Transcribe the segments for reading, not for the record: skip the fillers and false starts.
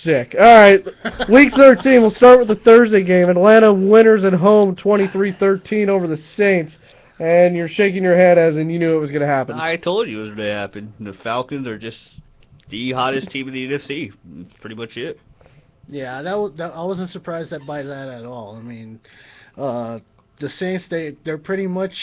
Sick. All right, Week 13. We'll start with the Thursday game. Atlanta winners at home, 23-13 over the Saints. And you're shaking your head as in you knew it was going to happen. I told you it was going to happen. The Falcons are just the hottest team in the NFC. That's pretty much it. Yeah, I wasn't surprised by that at all. I mean, the Saints they're pretty much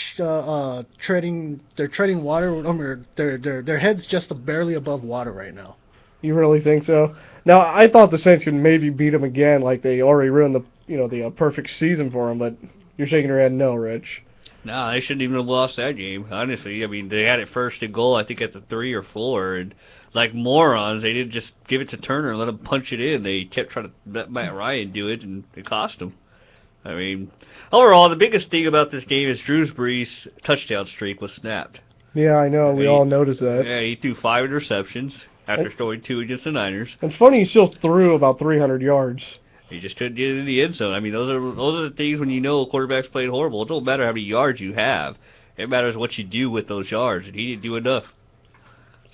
treading water. I mean, their heads just barely above water right now. You really think so? Now, I thought the Saints could maybe beat them again, like they already ruined the perfect season for them. But you're shaking your head, no, Rich. No, they shouldn't even have lost that game, honestly. I mean, they had it first and goal, I think, at the 3 or 4, and like morons, they didn't just give it to Turner and let him punch it in. They kept trying to let Matt Ryan do it, and it cost them. I mean, overall, the biggest thing about this game is Drew Brees' touchdown streak was snapped. Yeah, I know. We all noticed that. Yeah, he threw 5 interceptions after throwing 2 against the Niners. It's funny, he still threw about 300 yards. He just couldn't get it in the end zone. I mean, those are the things when you know a quarterback's playing horrible. It don't matter how many yards you have. It matters what you do with those yards, and he didn't do enough.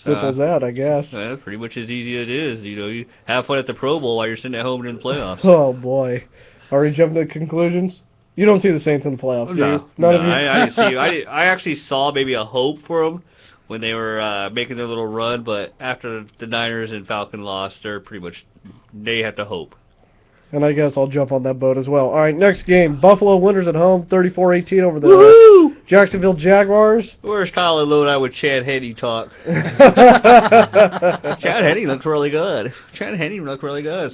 Simple as that, I guess. Yeah, pretty much as easy as it is. You know, you have fun at the Pro Bowl while you're sitting at home in the playoffs. Oh, boy. Are we jumping to conclusions? You don't see the Saints in the playoffs, do you? None of you? I didn't see. I actually saw maybe a hope for them when they were making their little run, but after the Niners and Falcon lost, they have to hope. And I guess I'll jump on that boat as well. All right, next game. Buffalo winners at home, 34-18 over the Jacksonville Jaguars. Where's Tyler Lodi with Chad Henne talk? Chad Henne looks really good. He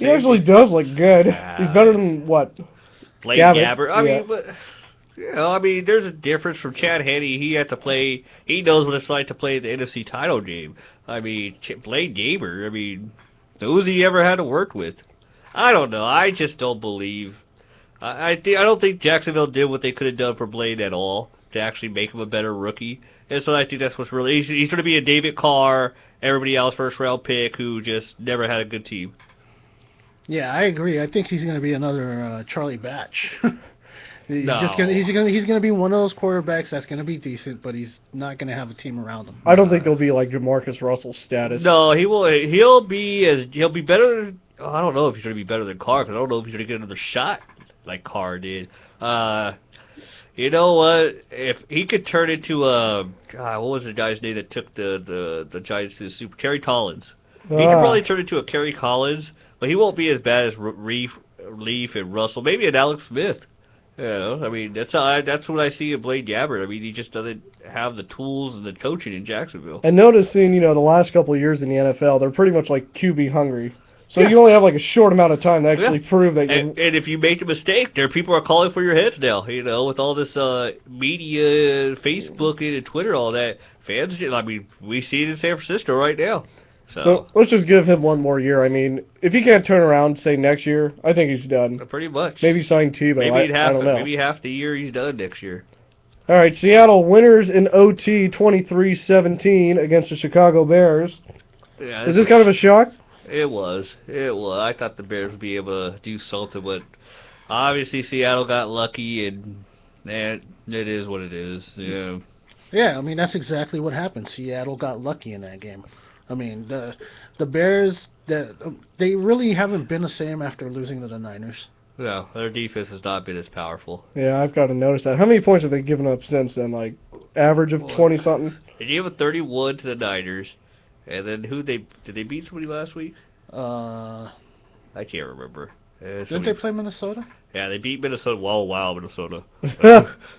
actually does look good. He's better than, what? Blaine Gabbert. I mean, there's a difference from Chad Henne. He had to play. He knows what it's like to play the NFC title game. I mean, Blaine Gabbert. I mean, who's he ever had to work with? I don't know. I just don't believe. I don't think Jacksonville did what they could have done for Blaine at all to actually make him a better rookie. And so I think that's what's really. He's going to be a David Carr, everybody else first round pick who just never had a good team. Yeah, I agree. I think he's going to be another Charlie Batch. He's gonna be one of those quarterbacks that's gonna be decent, but he's not gonna have a team around him. I don't think he'll be like Jamarcus Russell's status. No, he will. He'll be better. I don't know if he's gonna be better than Carr, because I don't know if he's gonna get another shot like Carr did. You know what? If he could turn into what was the guy's name that took the Giants to the Super? Kerry Collins. He could probably turn into a Kerry Collins, but he won't be as bad as Leaf and Russell. Maybe an Alex Smith. You know, I mean, that's what I see in Blaine Gabbert. I mean, he just doesn't have the tools and the coaching in Jacksonville. And noticing, the last couple of years in the NFL, they're pretty much like QB hungry. So you only have like a short amount of time to actually prove that you... And if you make a mistake, people are calling for your heads now, with all this media, Facebook and Twitter, all that. Fans, I mean, we see it in San Francisco right now. So let's just give him one more year. I mean, if he can't turn around, say, next year, I think he's done. Pretty much. Maybe sign Tebow. I don't know. Maybe half the year he's done next year. All right, Seattle winners in OT 23-17 against the Chicago Bears. Yeah, is this kind of a shock? It was. I thought the Bears would be able to do something, but obviously Seattle got lucky, and it is what it is. Yeah. Yeah, I mean, that's exactly what happened. Seattle got lucky in that game. I mean, the Bears, they really haven't been the same after losing to the Niners. No, their defense has not been as powerful. Yeah, I've got to notice that. How many points have they given up since then? Like, average of 20-something? They gave a 31 to the Niners. And then did they beat somebody last week? I can't remember. Didn't they play Minnesota? Yeah, they beat Minnesota. Wow, Minnesota. They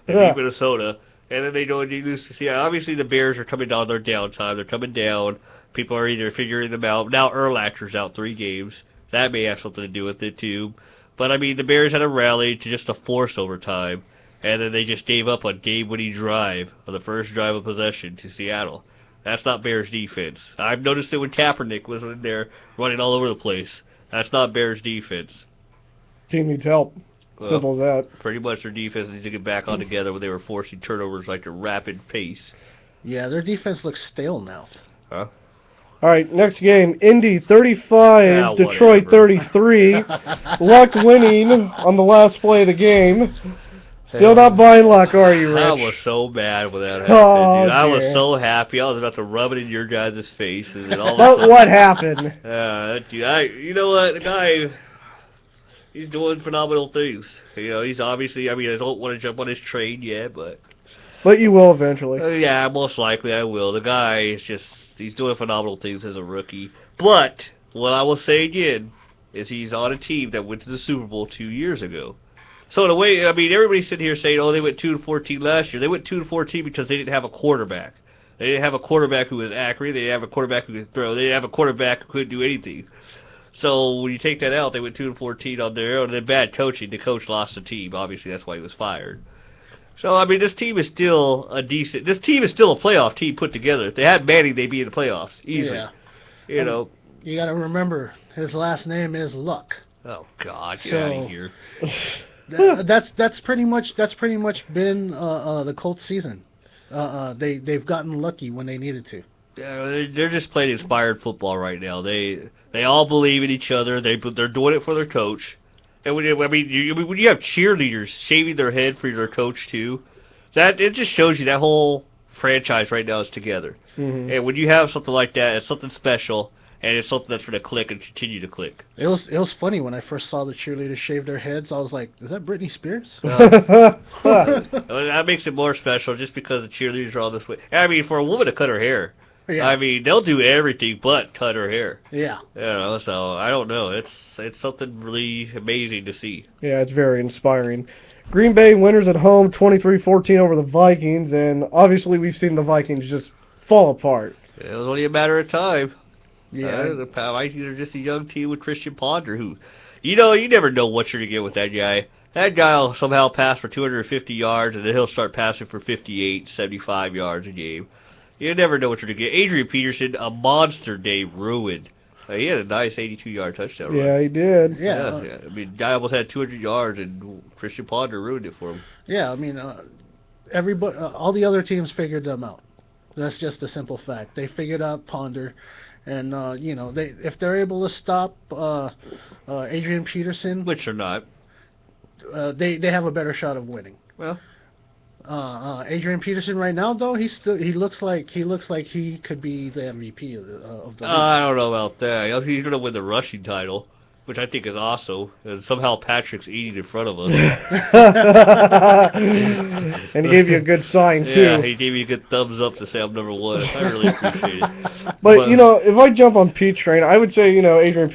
beat Minnesota. And then they lose to Seattle. Obviously, the Bears are coming down their downtime. They're coming down. People are either figuring them out. Now Urlacher's out 3 games. That may have something to do with it, too. But, I mean, the Bears had a rally to just a force overtime. And then they just gave up a game-winning drive on the first drive of possession to Seattle. That's not Bears defense. I've noticed it when Kaepernick was in there running all over the place. That's not Bears defense. Team needs help. Simple as that. Pretty much their defense needs to get back on together when they were forcing turnovers like a rapid pace. Yeah, their defense looks stale now. Huh? All right, next game. Indy 35, Detroit 33. Luck winning on the last play of the game. Still not buying luck, are you, Rich? I was so mad when that happened, Oh, dude. I was dear. so happy. I was about to rub it in your guys' faces and all of a But sudden. what happened? Dude, you know what? The guy, he's doing phenomenal things. You know, he's obviously, I mean, I don't want to jump on his train yet, but But you will eventually. yeah, most likely I will. The guy is just, he's doing phenomenal things as a rookie. But, what I will say again, is he's on a team that went to the Super Bowl 2 years ago. So in a way, I mean, everybody's sitting here saying, oh, they went 2-14 last year. They went 2-14 because they didn't have a quarterback. They didn't have a quarterback who was accurate. They didn't have a quarterback who could throw. They didn't have a quarterback who couldn't do anything. So when you take that out, they went 2-14 on their own. And then bad coaching. The coach lost the team. Obviously, that's why he was fired. So I mean, this team is still a decent. This team is still a playoff team put together. If they had Manning, they'd be in the playoffs easily. Yeah. You know. You got to remember, his last name is Luck. Oh God, get So- out of here. That's pretty much been the Colts season. They've gotten lucky when they needed to. Yeah, they're just playing inspired football right now. They all believe in each other. They're doing it for their coach. And when you have cheerleaders shaving their head for their coach too, that it just shows you that whole franchise right now is together. Mhm. And when you have something like that, it's something special, and it's something that's going to click and continue to click. It was funny when I first saw the cheerleaders shave their heads. I was like, "Is that Britney Spears?" That makes it more special just because the cheerleaders are all this way. I mean, for a woman to cut her hair, Yeah. I mean, they'll do everything but cut her hair. Yeah. You know, so I don't know. It's something really amazing to see. Yeah, it's very inspiring. Green Bay winners at home, 23-14 over the Vikings, and obviously we've seen the Vikings just fall apart. It was only a matter of time. Yeah. The Vikings are just a young team with Christian Ponder, who, you know, you never know what you're gonna get with that guy. That guy will somehow pass for 250 yards, and then he'll start passing for 58, 75 yards a game. You never know what you're gonna get. Adrian Peterson, a monster day ruined. He had a nice 82-yard touchdown run. Yeah, he did. Yeah. I mean, guy almost had 200 yards, and Christian Ponder ruined it for him. Yeah. I mean, everybody, all the other teams figured them out. That's just a simple fact. They figured out Ponder, and you know, if they're able to stop Adrian Peterson, Which they're not. they have a better shot of winning. Well, Adrian Peterson right now, though, he looks like he could be the MVP of the league. I don't know about that. He's going to win the rushing title, which I think is awesome. And somehow Patrick's eating in front of us. And he gave you a good sign, too. Yeah, he gave me a good thumbs up to say I'm number one. I really appreciate it. But, you know, if I jump on Pete's train, I would say, you know, Adrian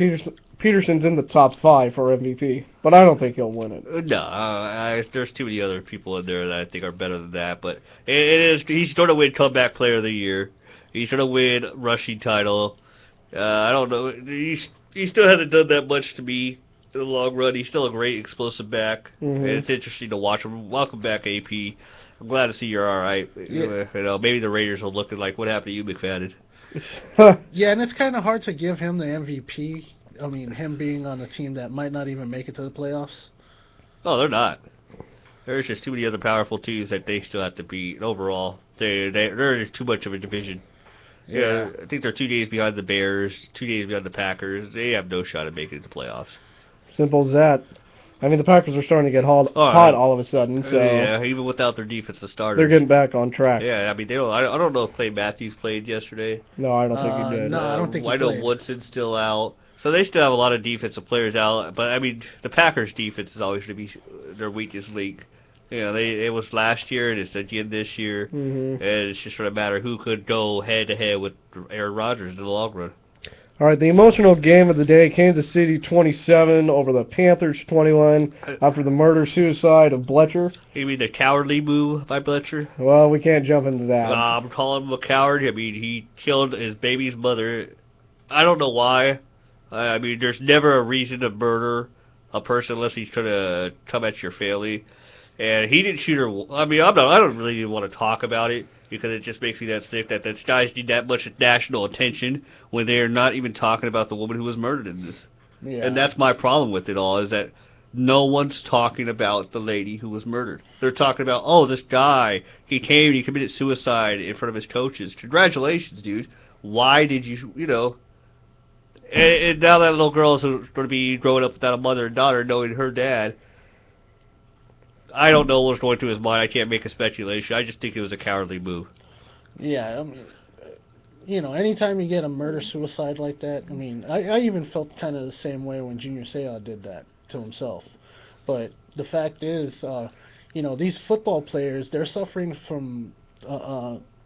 Peterson's in the top 5 for MVP. But I don't think he'll win it. No, there's too many other people in there that I think are better than that. But he's going to win comeback player of the year. He's going to win rushing title. I don't know. He still hasn't done that much to me in the long run. He's still a great explosive back. Mhm. And it's interesting to watch him. Welcome back, AP. I'm glad to see you're all right. Yeah. You know, maybe the Raiders will look at like, what happened to you, McFadden? Yeah, and it's kind of hard to give him the MVP. I mean, him being on a team that might not even make it to the playoffs. No, they're not. There's just too many other powerful teams that they still have to beat. And overall, they're just too much of a division. Yeah, I think they're 2 days behind the Bears, 2 days behind the Packers. They have no shot at making it to the playoffs. Simple as that. I mean, the Packers are starting to get hot all of a sudden, so Yeah, even without their defensive starters. they're getting back on track. Yeah, I mean, I don't know if Clay Matthews played yesterday. No, I don't think he did. no. I don't think he I know played. Woodson's still out. So they still have a lot of defensive players out. But, I mean, the Packers' defense is always going to be their weakest link. You know, it was last year, and it's again this year. Mhm. And it's just going to matter who could go head-to-head with Aaron Rodgers in the long run. All right, the emotional game of the day, Kansas City 27 over the Panthers 21 after the murder-suicide of Bletcher. You mean the cowardly move by Bletcher? Well, we can't jump into that. I'm calling him a coward. I mean, he killed his baby's mother. I don't know why. I mean, there's never a reason to murder a person unless he's trying to come at your family. And he didn't shoot her. I mean, I don't really even want to talk about it because it just makes me that sick that these guys need that much national attention when they're not even talking about the woman who was murdered in this. Yeah. And that's my problem with it all, is that no one's talking about the lady who was murdered. They're talking about, oh, this guy, he came and he committed suicide in front of his coaches. Congratulations, dude. Why did you, you know... And now that little girl is going to be growing up without a mother and daughter, knowing her dad... I don't know what's going through his mind. I can't make a speculation. I just think it was a cowardly move. Yeah, I mean, anytime you get a murder-suicide like that, I mean, I even felt kind of the same way when Junior Seau did that to himself. But the fact is, these football players, they're suffering from,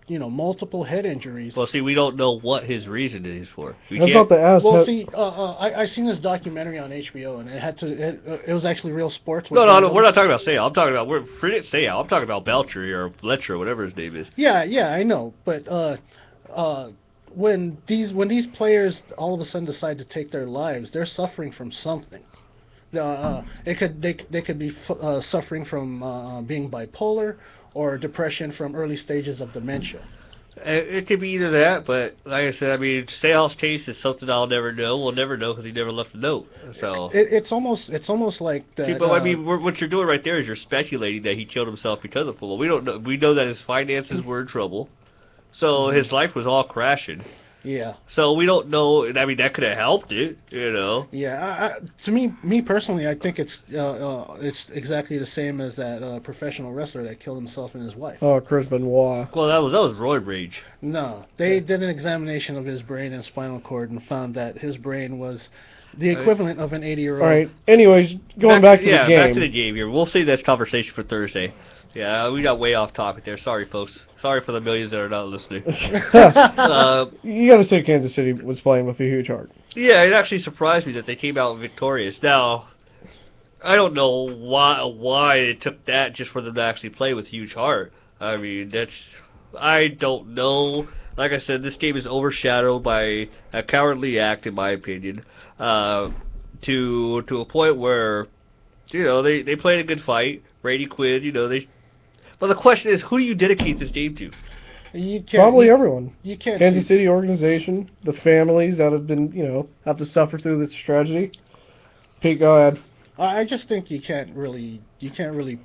multiple head injuries. Well, see, we don't know what his reason is for. We That's can't- not the ass. Well, see, I seen this documentary on HBO, and it was actually real sports. No, we're not talking about Seau. I'm talking about forget Seau. I'm talking about Belcher or Fletcher, whatever his name is. Yeah, I know, but when these players all of a sudden decide to take their lives, they're suffering from something. They could be suffering from being bipolar or depression from early stages of dementia. It could be either that, but like I said, I mean, Seau's case is something I'll never know. We'll never know because he never left a note. So It's almost like that. see, but I mean, what you're doing right there is you're speculating that he killed himself because of football. We don't know. We know that his finances were in trouble, so his life was all crashing. Yeah. So we don't know. I mean, that could have helped it, Yeah. To me personally, I think it's exactly the same as that professional wrestler that killed himself and his wife. Oh, Chris Benoit. Well, that was roid rage. No, they did an examination of his brain and spinal cord and found that his brain was the equivalent of an 80-year-old. All right. Anyways, going back to the game. Back to the game here. We'll save that conversation for Thursday. Yeah, we got way off topic there. Sorry, folks. Sorry for the millions that are not listening. You got to say Kansas City was playing with a huge heart. Yeah, it actually surprised me that they came out victorious. Now, I don't know why it took that just for them to actually play with huge heart. I mean, I don't know. Like I said, this game is overshadowed by a cowardly act, in my opinion, to a point where, they played a good fight. Brady Quinn, But the question is, who do you dedicate this game to? Probably everyone. You can't. Kansas City organization, the families that have been, have to suffer through this tragedy. Pete, go ahead. I just think you can't really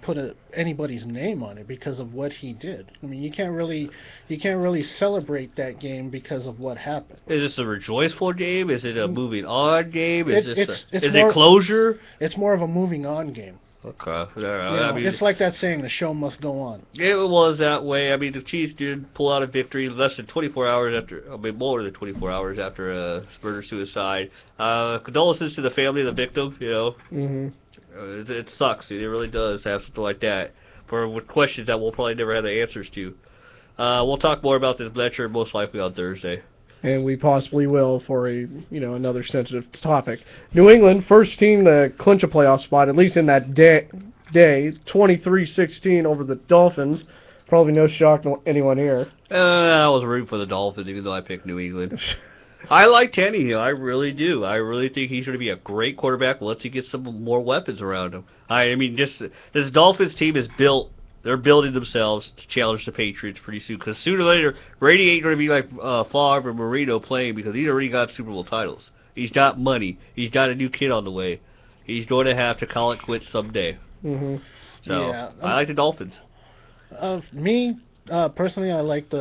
put anybody's name on it because of what he did. I mean, you can't really celebrate that game because of what happened. Is this a rejoiceful game? Is it a moving on game? Is it's it closure? It's more of a moving on game. Okay. It's like that saying, the show must go on. It was that way. I mean, the Chiefs did pull out a victory less than 24 hours after, more than 24 hours after a murder-suicide. Condolences to the family of the victim, Mm-hmm. It sucks. It really does to have something like that. With questions that we'll probably never have the answers to. We'll talk more about this lecture most likely on Thursday. And we possibly will for another sensitive topic. New England, first team to clinch a playoff spot, at least in that day, 23-16 over the Dolphins. Probably no shock to anyone here. I was rooting for the Dolphins, even though I picked New England. I like Tannehill. I really do. I really think he's going to be a great quarterback once he gets some more weapons around him. I mean, just this Dolphins team is built. They're building themselves to challenge the Patriots pretty soon. Because sooner or later, Brady ain't going to be like Favre or Marino playing because he's already got Super Bowl titles. He's got money. He's got a new kid on the way. He's going to have to call it quits someday. Mm-hmm. So, yeah, I like the Dolphins. Me, personally, I like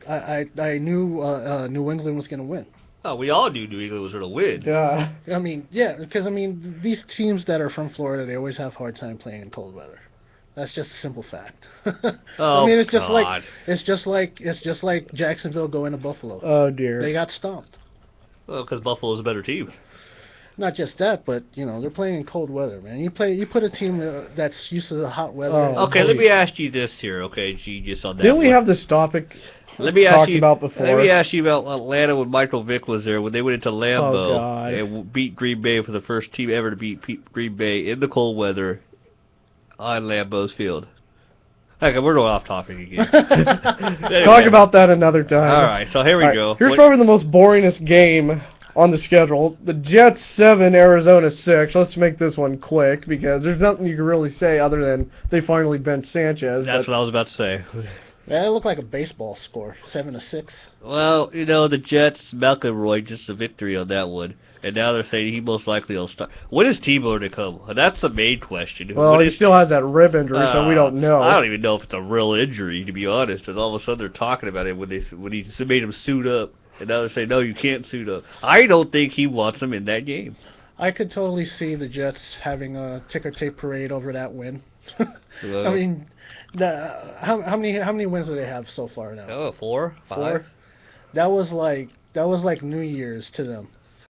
I knew New England was going to win. Oh, we all knew New England was going to win. Yeah. I mean, yeah, because these teams that are from Florida, they always have a hard time playing in cold weather. That's just a simple fact. Oh, I mean, it's just God. it's like Jacksonville going to Buffalo. Oh dear. They got stomped. Well, because Buffalo's a better team. Not just that, but they're playing in cold weather, man. You put a team that's used to the hot weather. Okay, let me ask you this here, okay, genius on that. Didn't we have this topic talked about before? Let me ask you about Atlanta when Michael Vick was there, when they went into Lambeau God. and beat Green Bay for the first team ever to beat Green Bay in the cold weather on Lambeau's field. Okay, we're going off topic again. Anyway. Talk about that another time. All right, so here we go. Here's probably the most boringest game on the schedule. The Jets 7, Arizona 6. Let's make this one quick because there's nothing you can really say other than they finally benched Sanchez. That's what I was about to say. Yeah, it looked like a baseball score, 7-6. Well, the Jets, McElroy, just a victory on that one. And now they're saying he most likely will start. When is Tebow to come? That's the main question. Well, he still has that rib injury, so we don't know. I don't even know if it's a real injury, to be honest. And all of a sudden they're talking about it when he made him suit up. And now they're saying, no, you can't suit up. I don't think he wants him in that game. I could totally see the Jets having a ticker tape parade over that win. I mean, how many wins do they have so far now? Oh, 4, 5. 4. That was like New Year's to them.